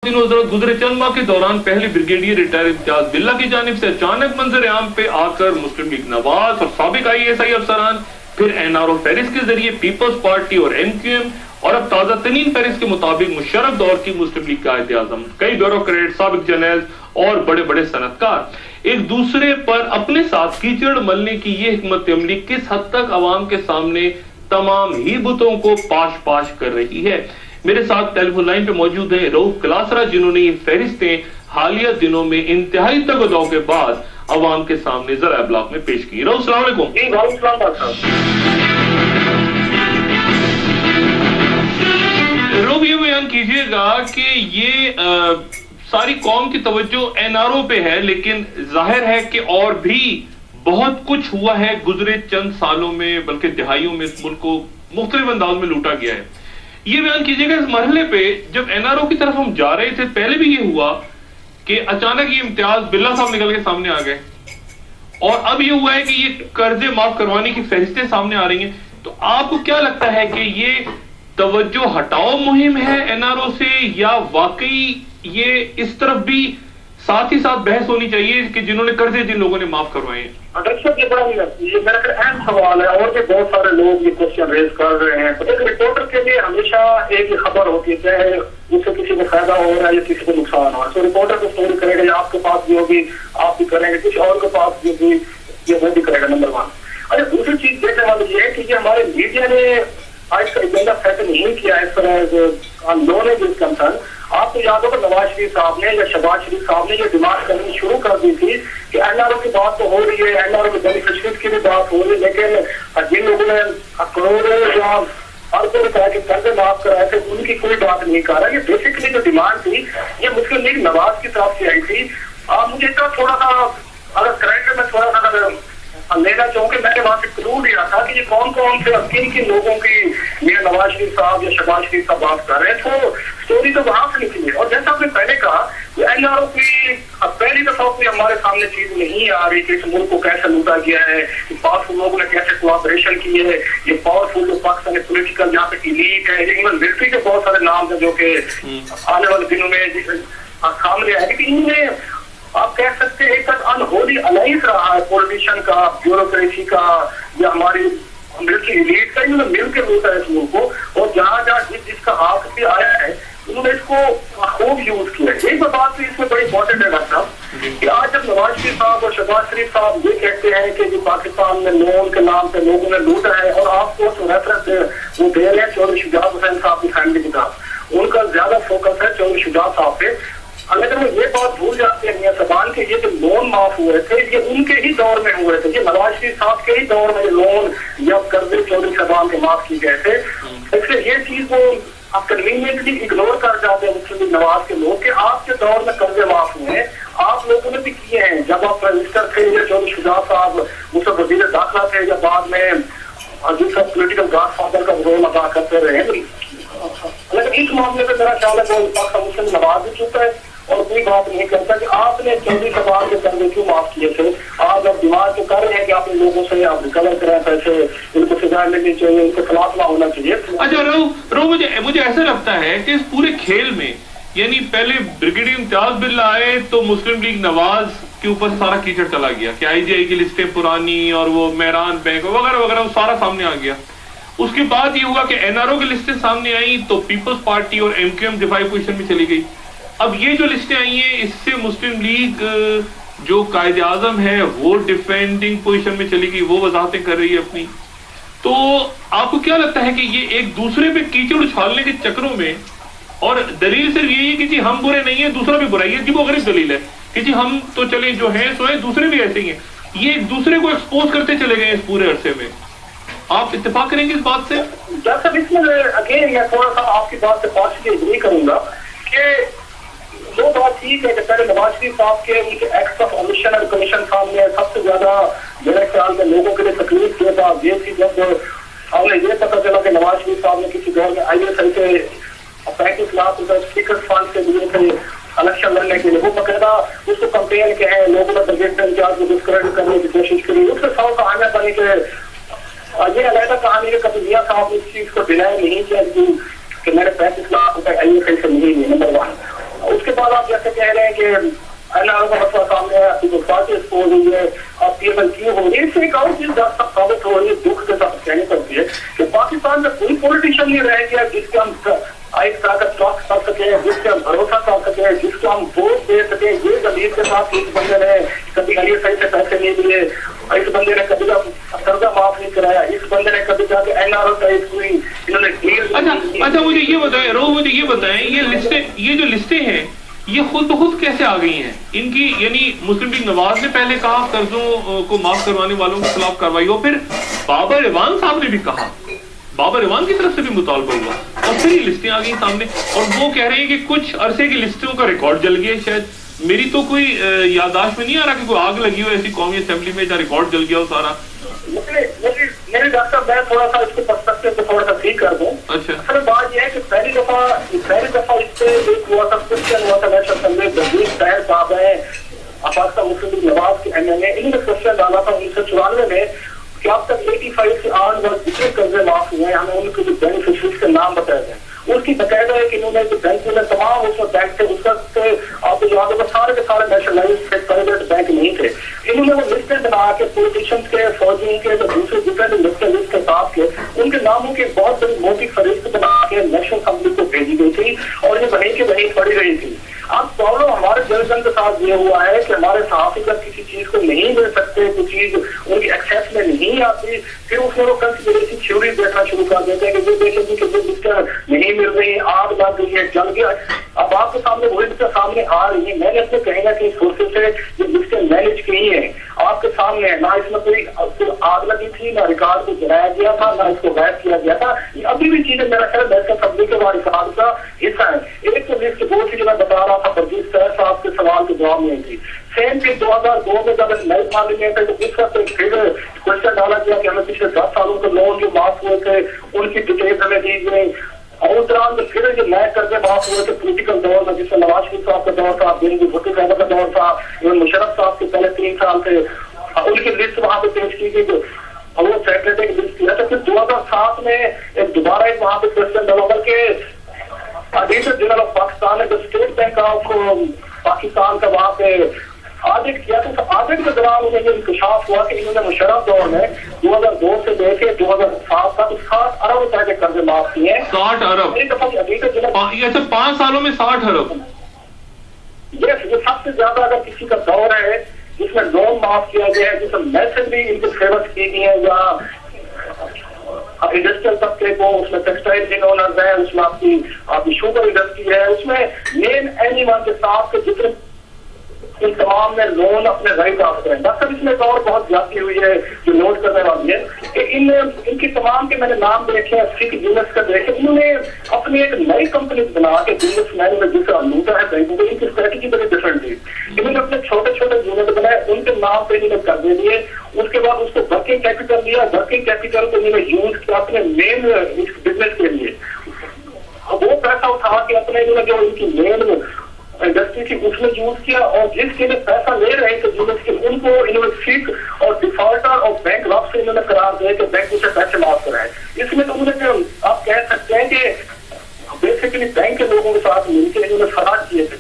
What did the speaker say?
गुजरे चंद माह के दौरान पहले ब्रिगेडियर रिटायर इम्तियाज बिल्ला की जानिब से अचानक मंजर आम पे आकर मुस्लिम लीग नवाज और साबिक IASI अफसरान, फिर NRO फहरिस्त के जरिए पीपल्स पार्टी और MQM, और अब ताजा तरीन फहरिस्त के मुताबिक मुशर्रफ दौर की मुस्लिम लीग कायद आजम, कई ब्यूरोक्रेट, साबिक जनरल और बड़े बड़े सनतकार एक दूसरे पर अपने साथ कीचड़ मलने की ये हिकमत अमली किस हद तक अवाम के सामने तमाम ही बुतों को पाश पाश कर रही है। मेरे साथ टेलीफोन लाइन पे मौजूद है रऊफ क्लासरा, जिन्होंने ये फहरिस्तें हालिया दिनों में इंतहाई तगदाव के बाद अवाम के सामने जरा ब्लॉक में पेश की। रऊफ अस्सलाम वालेकुम। जी वालेकुम रऊफ, ये बयान कीजिएगा कि ये सारी कौम की तवज्जो NRO पे है, लेकिन जाहिर है कि और भी बहुत कुछ हुआ है गुजरे चंद सालों में, बल्कि दिहाइयों में इस मुल्क को मुख्तलिफ अंदाज में लूटा गया है। ये बयान कीजिएगा इस मरहले पे जब NRO की तरफ हम जा रहे थे, पहले भी ये हुआ कि अचानक ये इम्तियाज बिल्ला साहब निकल के सामने आ गए, और अब ये हुआ है कि ये कर्जे माफ करवाने की फहरिस्तें सामने आ रही हैं। तो आपको क्या लगता है कि ये तवज्जो हटाओ मुहिम है NRO से, या वाकई ये इस तरफ भी साथ ही साथ बहस होनी चाहिए कि जिन्होंने कर्जे जिन लोगों ने माफ करवाए हैं? ये बड़ा ये मेरा अहम सवाल है, और भी बहुत सारे लोग ये क्वेश्चन रेज कर रहे हैं। तो एक रिपोर्टर के लिए हमेशा एक ही खबर होती है, चाहे उससे किसी को फायदा हो रहा है या किसी को नुकसान हो रहा है, तो रिपोर्टर को स्टोरी करेगा, या आपके पास भी होगी आप भी करेंगे, किसी और के पास भी होगी ये वो भी करेगा, नंबर 1। अच्छा, दूसरी चीज देखने वाली ये है कि ये हमारे मीडिया ने आज का एजेंडा सेट नहीं किया इस तरह नॉलेज इज कंसर्न। आपको याद होगा नवाज शरीफ साहब ने या शहबाज शरीफ साहब ने ये डिमांड करनी शुरू कर दी थी कि NRO की बात तो हो रही है, NRO के बेनिफिशरीज की भी बात हो रही है, लेकिन जिन लोगों ने करोड़ों या अरबों रुपए के कर्जे माफ कराए थे उनकी कोई बात नहीं कर रहा। ये बेसिकली जो डिमांड थी ये मुस्लिम लीग नवाज की तरफ से आई थी। मुझे तो थोड़ा सा अगर करेक्ट में थोड़ा सा लेना चाहूँ कि मैंने वहां से क्लू लिया था कि ये कौन कौन से किन किन लोगों की ये नवाज शरीफ साहब या शहबाज शरीफ साहब बात कर रहे हैं, तो स्टोरी तो वहां से निकली है। और जैसा आपने पहले कहा NRO की पहली दफा कोई हमारे सामने चीज नहीं आ रही कि इस मुल्क को कैसे लूटा गया है, पावरफुल लोगों ने कैसे कोऑपरेशन की है, ये पावरफुल जो पाकिस्तानी पॉलिटिकल यहाँ पे इलीट है, इवन मिलिट्री के बहुत सारे नाम है जो कि आने वाले दिनों में सामने आए, लेकिन इनमें आप कह सकते हैं एक अनहोली अलाइंस रहा है पॉलिटिशियन का, ब्यूरोक्रेसी का या हमारी मिलिट्री एलीट का, इन्होंने मिल के लूटा है इस मुल्क को। और जहाँ जहाँ जिसका हाथ भी आया है उन्होंने इसको खूब यूज किया है। एक बात तो इसमें बड़ी इंपॉर्टेंट है डॉक्टर साहब कि आज जब नवाज शरीफ साहब और शहबाज शरीफ साहब ये कहते हैं कि जो पाकिस्तान में लोन के नाम पे लोगों ने लूटा है, और आपको रेफरेंस वो दे रहे हैं चौधरी शुजात हुसैन साहब की फैमिली की तरफ, उनका ज्यादा फोकस है चौधरी शुजात साहब पे। अगर वो ये बात भूल जाते हैं मियां साहबान के ये जो लोन माफ हुए थे ये उनके ही दौर में हुए थे, ये नवाज शरीफ साहब के ही दौर में ये लोन या कर्जे चौधरी साहबान के माफ किए गए थे। इसलिए ये चीज वो आप कन्वीनियंटली इग्नोर कर जाते हैं मुस्लिम नवाज के लोग कि आपके दौर में कर्जे माफ हुए हैं, आप लोगों ने भी किए हैं। जब आप मिनिस्टर थे या चौधरी शुजात साहब उस वजीर दाखिला थे या बाद में जिस पॉलिटिकल गॉडफादर का रोल अदा करते रहे, लेकिन इस मामले में मेरा ख्याल है वो मुस्लिम नवाज भी चुका है और कोई बात नहीं करता कि आपने चौधरी साहब के कर्जे क्यों माफ किए थे। आज आप डिमांड तो कर रहे हैं कि आप इन लोगों से आप रिकवर करें पैसे, इनको सजा मिलनी चाहिए, इनको खिलाफ ना होना चाहिए। अच्छा रो मुझे ऐसा लगता है कि इस पूरे खेल में यानी पहले ब्रिगेडियर इम्तियाज बिल्ला आए तो मुस्लिम लीग नवाज के ऊपर सारा कीचड़ चला गया कि IGI की लिस्टें पुरानी और वो मेहरान बैंक वगैरह वगैरह वो सारा सामने आ गया। उसके बाद ये हुआ कि NRO की लिस्टें सामने आई तो पीपल्स पार्टी और MQM डिफाई पोजिशन में चली गई। अब ये जो लिस्टें आई हैं इससे मुस्लिम लीग जो कायदे आजम है वो डिफेंडिंग पोजीशन में चली गई, वो वजाहतें कर रही है अपनी। तो आपको क्या लगता है कि ये एक दूसरे पे कीचड़ उछालने के चक्रों में, और दलील सिर्फ यही है कि जी हम बुरे नहीं है दूसरा भी बुरा है, जी वो गरीब दलील है कि जी हम तो चले जो हैं सो है, दूसरे भी ऐसे ही हैं, ये एक दूसरे को एक्सपोज करते चले गए इस पूरे अरसे में। आप इत्तेफाक करेंगे इस बात से? जैसा इसमें अगेन मैं थोड़ा सा आपकी बात से पार्शली एग्री करूंगा कि वो बात ठीक है कि पहले नवाज शरीफ साहब के उनके एक्ट ऑफ ओमिशन और कमीशन सामने सबसे ज्यादा मेरे ख्याल में लोगों के लिए तकलीफ के बाद ये थी जब हमें ये पता चला कि नवाज शरीफ साहब ने किसी दौर में ISI से 35 लाख रुपए स्पीकर फंड से दिए थे इलेक्शन लड़ने के लिए, वो बकायदा उसको कंपेन के हैं, लोगों ने ब्रिगेड इंचार्ज को डिस्क्रेडिट करने की कोशिश करी। उसके साथ कहानियां बनी कि ये अलहदा कहानी है कभी मियां साहब ने इस चीज को डिनाई नहीं किया कि मेरे 35 लाख रुपए ISI से नहीं है, नंबर 1। آپ جیسے کہہ رہے ہیں کہ NRO کا مسئلہ سامنے ہے, آپ کی پارٹی ایکسپوز ہوئی ہے, آپ PML کیوں ہو رہی ہے, اس سے ایک اور چیز ثابت ہو رہی ہے, دکھ کے ساتھ کہنی پڑتی ہے کہ پاکستان میں کوئی پولیٹیشین نہیں رہ گیا جس کے ہم ایک طاقت ٹرسٹ کر سکیں, جس سے ہم بھروسہ کر سکیں, جس کو ہم ووٹ دے سکیں. یہ دلیل کے ساتھ اس بندے نے کبھی علی صحیح سے پیسے نہیں دیے, اس بندے نے کبھی قرضہ معاف نہیں کرایا, اس بندے نے کبھی جا کے NRO ٹائپ ہوئی, انہوں نے ڈیل. اچھا مجھے یہ بتائیں رو, مجھے یہ بتائیں یہ جو لسٹیں ہیں یہ خود بخود کیسے آ گئی ہیں ان کی؟ یعنی مسلم لیگ نواز نے پہلے کہا قرضوں کو معاف کروانے والوں کے خلاف کارروائی ہو, پھر بابر ایوان صاحب نے بھی کہا, بابر ایوان کی طرف سے بھی مطالبہ ہوا, اور پھر یہ لسٹیں آ گئی سامنے, اور وہ کہہ رہے ہیں کہ کچھ عرصے کی لسٹوں کا ریکارڈ جل گیا. شاید میری تو کوئی یادداشت میں نہیں آ رہا کہ کوئی آگ لگی ہو ایسی قومی اسمبلی میں جہاں ریکارڈ جل گیا ہو سارا. میرے ڈاکٹر میں تھوڑا سا اس کے پرسپیکٹو کو تھوڑا سا ٹھیک کر دوں. اصل بات یہ ہے کہ پہلی دفعہ اس پہ ایک ہوا تھا, کوشچن ہوا تھا نیشنل اسمبلی دلجیت طاہر صاحب ہیں پاکستان مسلم لیگ نواز کے MLA, انہوں نے کوشچن ڈالا تھا 1994 میں کہ اب تک 85 سے آن ورڈ جتنے قرضے معاف ہوئے ہیں ہمیں ان کے جو بینیفیشریز کے نام بتائے گئے. اس کی باقاعدہ ہے کہ انہوں نے جو بینک میں تمام اس میں بینک تھے اس وقت آپ کو یاد ہوگا سارے کے سارے نیشنلائز پرائیویٹ بینک نہیں تھے. انہوں نے وہ لسٹیں بنا کے پولیٹیشینس کے, فوجیوں کے, جو دوسرے ڈفرینٹ لسٹ کے ساتھ کے ان کے ناموں کی بہت بڑی موٹی فہرست بنا کے نیشنل اسمبلی کو بھیجی گئی تھی, اور یہ وہیں کے وہیں پڑی رہی تھی. اب پرابلم ہمارے جرنل کے ساتھ یہ ہوا ہے کہ ہمارے صحافی جب کسی چیز کو نہیں مل سکتے, کوئی چیز ان کی ایکسیس میں نہیں آتی, پھر اس میں وہ کنسپیریسی تھیوری دیکھنا شروع کر دیتے ہیں کہ یہ دیکھیں گے کہ وہ لسٹیں نہیں مل رہی, آگ لگ گئی ہے, جل گیا. اب آپ کے سامنے وہی لسٹیں سامنے آ رہی ہیں. میں نے اپنے کہیں نہ کہیں سورسز سے یہ لسٹیں مینیج کی ہیں آپ کے سامنے, نہ اس میں کوئی آگ لگی تھی, نہ ریکارڈ کو جلایا گیا تھا, نہ اس کو غائب کیا گیا تھا. یہ ابھی بھی چیزیں میرا خیال نیشنل اسمبلی کے وارثات کا حصہ ہے. ایک تو لسٹ وہ تھی جو میں بتا رہا تھا پردیپ طاہر صاحب کے سوال کے جواب میں تھی. سیم چیز 2002 میں جب نئی پارلیمنٹ ہے تو اس وقت پھر کوشچن ڈالا گیا کہ ہمیں پچھلے 10 سالوں کے لون جو معاف ہوئے تھے ان کی ڈیٹیل ہمیں دی گئی, اور اس دوران پھر جو نئے قرضے معاف ہوئے تھے پولیٹیکل دور میں, جس میں نواز شریف صاحب کا دور تھا, بینظیر بھٹو صاحب کا دور تھا, مشرف صاحب کے پہلے 3 سال تھے, ان کی لسٹ وہاں پہ پیش کی گئی اور وہ سیکرٹری کی لسٹ کیا تھا. پھر 2007 میں دوبارہ ایک وہاں پہ کوشچن ڈالا بلکہ ایڈیٹر جنرل آف پاکستان نے جو اسٹیٹ بینک آف پاکستان کا وہاں پہ آڈٹ کیا, تو آڈٹ کے دوران انہیں یہ انکشاف ہوا کہ انہوں نے مشرف دور میں 2002 سے لے کے 2007 تک 60 ارب روپے کے قرضے معاف کیے ہیں. 60 ارب اچھا 5 سالوں میں 60 ارب یہ سب سے زیادہ اگر کسی کا دور ہے جس میں لون معاف کیا گیا ہے, جس میں میسج بھی ان کو فیورس کی گئی ہے, یا انڈسٹریل طبقے کو, اس میں ٹیکسٹائل اونرز ہیں, اس میں آپ کی شوگر انڈسٹری ہے, اس میں مین اینیمل کے ساتھ کے جتنے ان تمام نے لون اپنے رائٹ آف کریں. ڈاکٹر اس میں ایک اور بہت زیادتی ہوئی ہے جو نوٹ کرنے والی ہے کہ ان کی تمام کے میں نے نام دیکھے, فک یونٹس کا دیکھے, انہوں نے اپنی ایک نئی کمپنی بنا کے بزنس مین میں جسے لوٹا ہے بینکوں کو, ان کی اسٹریٹجی بڑی ڈفرنٹ تھی. انہوں نے اپنے چھوٹے چھوٹے یونٹ بنائے, ان کے نام پہ انہوں نے کر دے دیے, اس کے بعد اس کو ورکنگ کیپیٹل لیا, ورکنگ کیپیٹل کو انہوں نے یوز کیا اپنے مین بزنس کے لیے. وہ پیسہ اٹھا کے اپنے انہوں نے جو ان کی مین انڈسٹری کی اس میں یوز کیا, اور جس کے لیے پیسہ لے رہے تھے یونٹ کے ان کو انہوں نے فک اور ڈیفالٹر اور بینک لاپ سے انہوں نے قرار دیا کہ بینک اسے پیسے معاف کرائے. اس میں تو انہوں نے آپ کہہ سکتے ہیں کہ بیسیکلی بینک کے لوگوں کے ساتھ مل کے انہوں نے فراڈ کیے تھے.